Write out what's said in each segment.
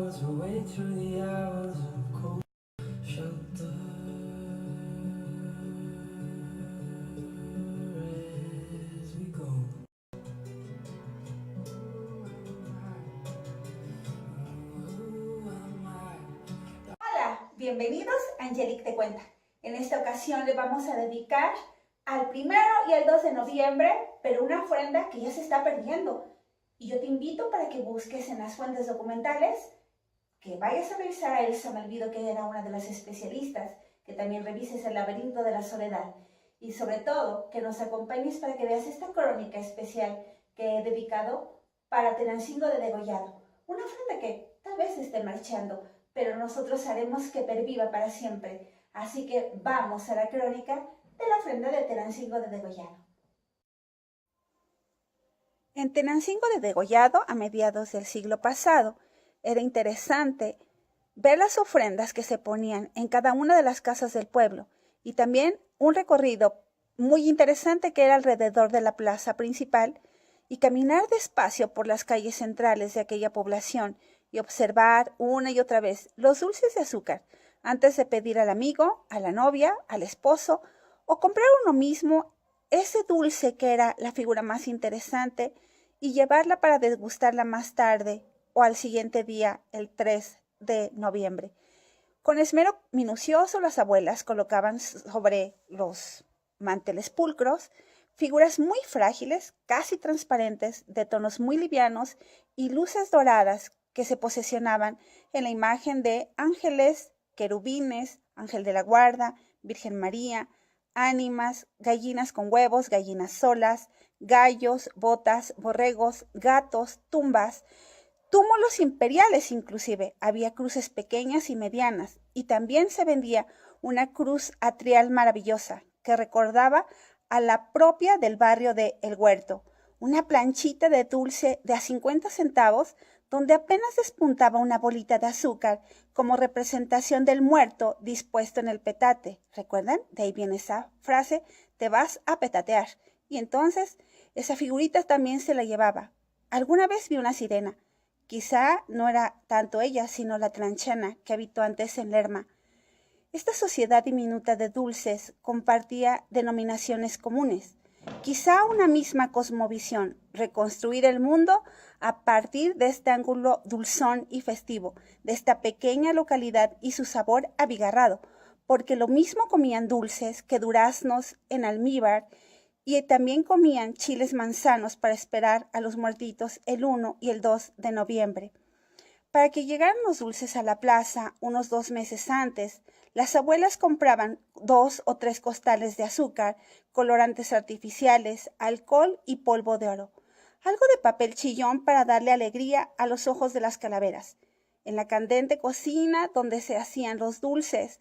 clouds will wait through the hours of cold shelter as we go. Hola, bienvenidos a Angelique Te Cuenta. En esta ocasión le vamos a dedicar al 1 y al 2 de noviembre, pero una ofrenda que ya se está perdiendo. Y yo te invito para que busques en las fuentes documentales, que vayas a revisar a Elsa Malvido, que era una de las especialistas, que también revises el laberinto de la soledad. Y sobre todo, que nos acompañes para que veas esta crónica especial que he dedicado para Tenancingo de Degollado. Una ofrenda que tal vez esté marchando, pero nosotros haremos que perviva para siempre. Así que vamos a la crónica de la ofrenda de Tenancingo de Degollado. En Tenancingo de Degollado, a mediados del siglo pasado, era interesante ver las ofrendas que se ponían en cada una de las casas del pueblo y también un recorrido muy interesante que era alrededor de la plaza principal y caminar despacio por las calles centrales de aquella población y observar una y otra vez los dulces de azúcar antes de pedir al amigo, a la novia, al esposo o comprar uno mismo ese dulce que era la figura más interesante y llevarla para degustarla más tarde o al siguiente día, el 3 de noviembre. Con esmero minucioso, las abuelas colocaban sobre los manteles pulcros figuras muy frágiles, casi transparentes, de tonos muy livianos y luces doradas que se posesionaban en la imagen de ángeles, querubines, ángel de la guarda, Virgen María, ánimas, gallinas con huevos, gallinas solas, gallos, botas, borregos, gatos, tumbas, túmulos imperiales inclusive. Había cruces pequeñas y medianas, y también se vendía una cruz atrial maravillosa que recordaba a la propia del barrio de El Huerto, una planchita de dulce de a 50 centavos donde apenas despuntaba una bolita de azúcar como representación del muerto dispuesto en el petate. ¿Recuerdan? De ahí viene esa frase, te vas a petatear. Y entonces esa figurita también se la llevaba. Alguna vez vi una sirena. Quizá no era tanto ella, sino la tranchana que habitó antes en Lerma. Esta sociedad diminuta de dulces compartía denominaciones comunes, quizá una misma cosmovisión, reconstruir el mundo a partir de este ángulo dulzón y festivo, de esta pequeña localidad y su sabor abigarrado, porque lo mismo comían dulces que duraznos en almíbar y también comían chiles manzanos para esperar a los muertitos el 1 y el 2 de noviembre. Para que llegaran los dulces a la plaza unos 2 meses antes, las abuelas compraban 2 o 3 costales de azúcar, colorantes artificiales, alcohol y polvo de oro, algo de papel chillón para darle alegría a los ojos de las calaveras. En la candente cocina donde se hacían los dulces,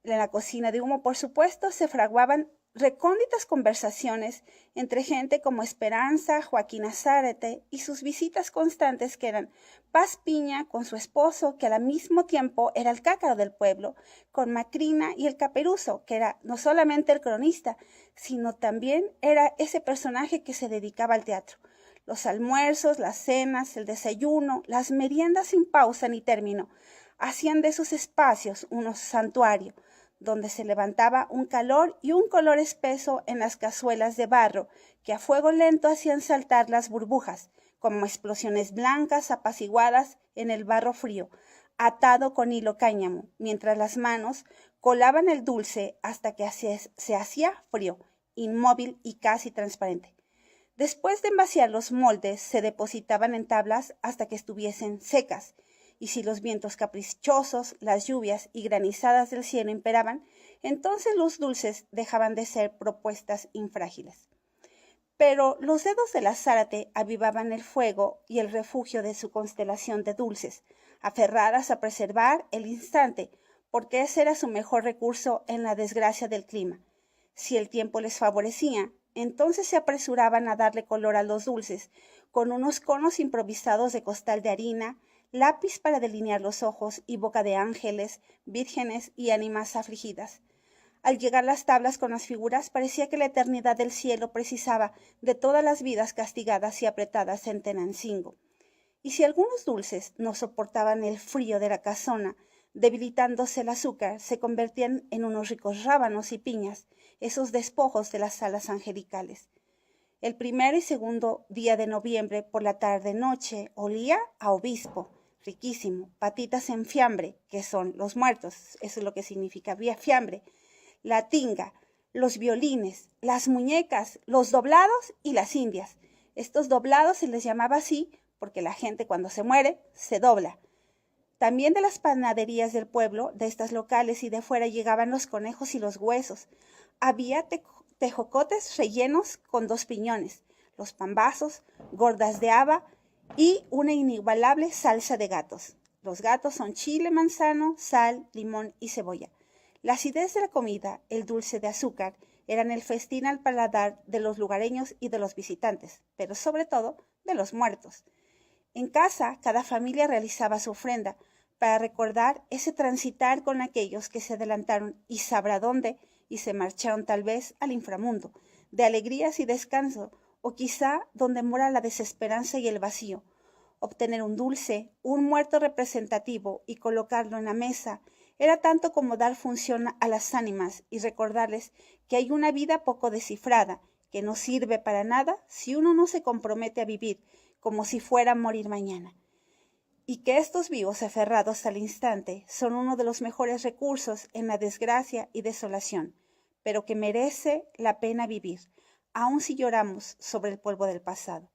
en la cocina de humo por supuesto, se fraguaban recónditas conversaciones entre gente como Esperanza, Joaquina Zárate y sus visitas constantes que eran Paz Piña con su esposo, que al mismo tiempo era el cácaro del pueblo, con Macrina y el Caperuzo, que era no solamente el cronista, sino también era ese personaje que se dedicaba al teatro. Los almuerzos, las cenas, el desayuno, las meriendas sin pausa ni término, hacían de esos espacios un santuario, donde se levantaba un calor y un color espeso en las cazuelas de barro, que a fuego lento hacían saltar las burbujas, como explosiones blancas apaciguadas en el barro frío, atado con hilo cáñamo, mientras las manos colaban el dulce hasta que se hacía frío, inmóvil y casi transparente. Después de envasiar los moldes, se depositaban en tablas hasta que estuviesen secas, y si los vientos caprichosos, las lluvias y granizadas del cielo imperaban, entonces los dulces dejaban de ser propuestas infrágiles. Pero los dedos de la Zárate avivaban el fuego y el refugio de su constelación de dulces, aferradas a preservar el instante, porque ese era su mejor recurso en la desgracia del clima. Si el tiempo les favorecía, entonces se apresuraban a darle color a los dulces, con unos conos improvisados de costal de harina, lápiz para delinear los ojos y boca de ángeles, vírgenes y ánimas afligidas. Al llegar las tablas con las figuras, parecía que la eternidad del cielo precisaba de todas las vidas castigadas y apretadas en Tenancingo. Y si algunos dulces no soportaban el frío de la casona, debilitándose el azúcar, se convertían en unos ricos rábanos y piñas, esos despojos de las salas angelicales. El primer y segundo día de noviembre, por la tarde-noche, olía a obispo, riquísimo, patitas en fiambre, que son los muertos, eso es lo que significa fiambre, la tinga, los violines, las muñecas, los doblados y las indias. Estos doblados se les llamaba así porque la gente cuando se muere se dobla. También de las panaderías del pueblo, de estas locales y de fuera llegaban los conejos y los huesos. Había tejocotes rellenos con 2 piñones, los pambazos, gordas de haba y una inigualable salsa de gatos. Los gatos son chile, manzano, sal, limón y cebolla. La acidez de la comida, el dulce de azúcar, eran el festín al paladar de los lugareños y de los visitantes, pero sobre todo de los muertos. En casa, cada familia realizaba su ofrenda para recordar ese transitar con aquellos que se adelantaron y sabrá dónde y se marcharon tal vez al inframundo, de alegrías y descanso, o quizá donde mora la desesperanza y el vacío. Obtener un dulce, un muerto representativo y colocarlo en la mesa era tanto como dar función a las ánimas y recordarles que hay una vida poco descifrada, que no sirve para nada si uno no se compromete a vivir como si fuera a morir mañana. Y que estos vivos aferrados al instante son uno de los mejores recursos en la desgracia y desolación, pero que merece la pena vivir, aun si lloramos sobre el polvo del pasado.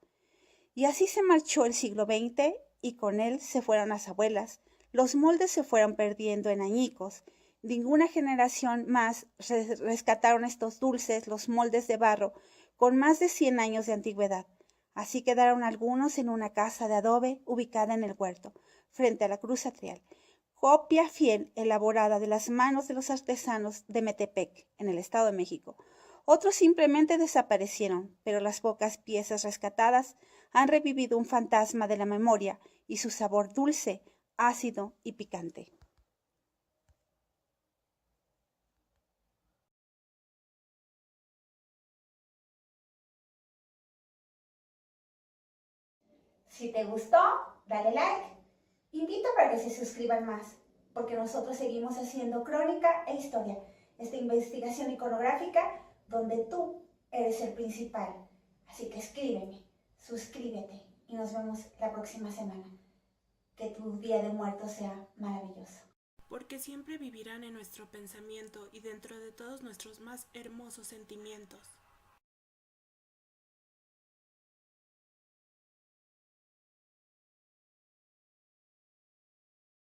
Y así se marchó el siglo XX y con él se fueron las abuelas, los moldes se fueron perdiendo en añicos, ninguna generación más rescataron estos dulces, los moldes de barro, con más de 100 años de antigüedad. Así quedaron algunos en una casa de adobe ubicada en el huerto, frente a la cruz atrial, copia fiel elaborada de las manos de los artesanos de Metepec, en el Estado de México. Otros simplemente desaparecieron, pero las pocas piezas rescatadas han revivido un fantasma de la memoria y su sabor dulce, ácido y picante. Si te gustó, dale like. Invito para que se suscriban más, porque nosotros seguimos haciendo crónica e historia, esta investigación iconográfica donde tú eres el principal. Así que escríbeme, suscríbete y nos vemos la próxima semana. Que tu día de muertos sea maravilloso. Porque siempre vivirán en nuestro pensamiento y dentro de todos nuestros más hermosos sentimientos.